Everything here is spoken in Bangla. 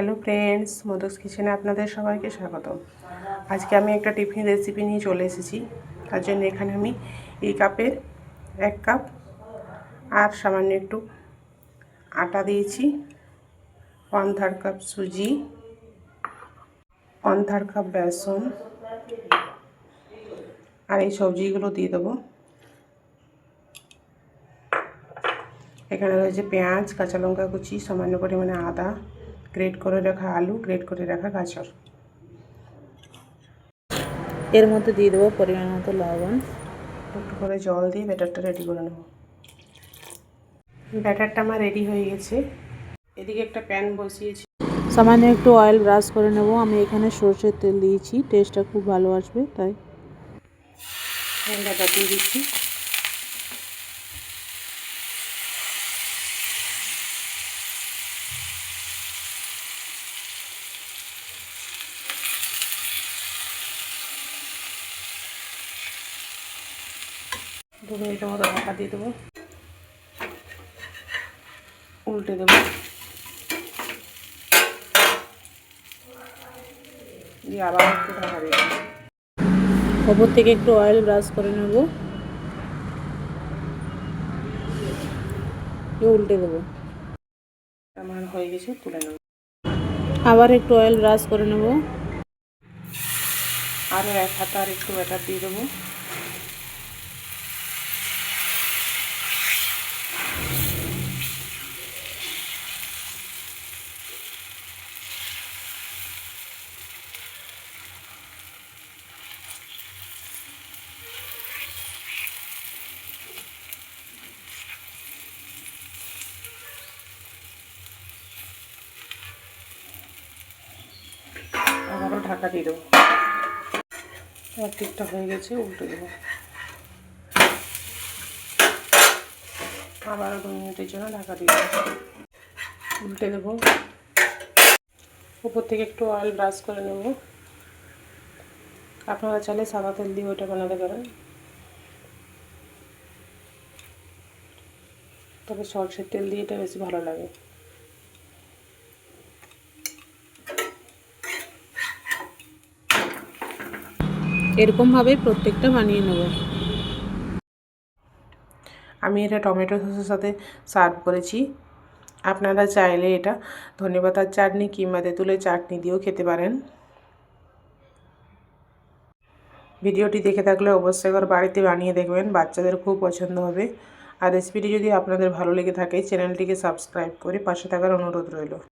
হ্যালো ফ্রেন্ডস, মোদকস কিচেনে আপনাদের সবাইকে স্বাগতম। আজকে আমি একটা টিফিন রেসিপি নিয়ে চলে এসেছি। তার জন্য এখানে আমি এই কাপের 1 কাপ আর সামান্য একটু আটা দিয়েছি, 1/3 কাপ সুজি, 1/3 কাপ বেসন, আর এই সবজিগুলো দিয়ে দেবো। এখানে রয়েছে পেঁয়াজ, কাঁচা লঙ্কা কুচি, সামান্য পরিমাণে আদা, গ্রেট করে রাখা আলু, গ্রেট করে রাখা গাজর। এর মধ্যে দিয়ে দেবো পরিমাণ মতো লবণ, একটু করে জল দিয়ে ব্যাটারটা রেডি করে নেব। ব্যাটারটা আমার রেডি হয়ে গেছে। এদিকে একটা প্যান বসিয়েছি, সামান্য একটু অয়েল ব্রাশ করে নেব। আমি এখানে সরষের তেল দিয়েছি, টেস্টটা খুব ভালো আসবে তাই। ব্যাটার দিয়ে দিচ্ছি। দু মিনিটের মতো ঢাকা দিয়ে দেবো, উল্টে দেবো, দিয়ে আবার একটু ঢাকা দিয়ে দেবো। ওপর থেকে একটু অয়েল ব্রাশ করে নেব, উল্টে দেবো। আমার হয়ে গেছে, তুলে নেব। আবার একটু অয়েল ব্রাশ করে নেব, আরও 1 হাতা আর একটু ব্যাটার দিয়ে দেবো। আবারও ঢাকা দিয়ে দেবো। এক দিকটা হয়ে গেছে, উল্টে দেবো। আবারও 2 মিনিটের জন্য ঢাকা দিয়ে দেবো, উল্টে দেবো। উপর থেকে একটু অয়েল ব্রাশ করে নেব। আপনারা চাইলে সাদা তেল দিয়ে ওইটা বানাতে পারেন, তবে সরষের তেল দিয়ে এটা বেশি ভালো লাগে। এরকমভাবেই প্রত্যেকটা বানিয়ে নেব। আমি এটা টমেটো সসের সাথে সার্ভ করেছি। আপনারা চাইলে এটা ধনেপাতার চাটনি কিংবা তেঁতুলের চাটনি দিয়েও খেতে পারেন। ভিডিওটি দেখে থাকলে অবশ্যই একবার বাড়িতে বানিয়ে দেখবেন, বাচ্চাদের খুব পছন্দ হবে। আর রেসিপিটি যদি আপনাদের ভালো লেগে থাকে, চ্যানেলটিকে সাবস্ক্রাইব করে পাশে থাকার অনুরোধ রইল।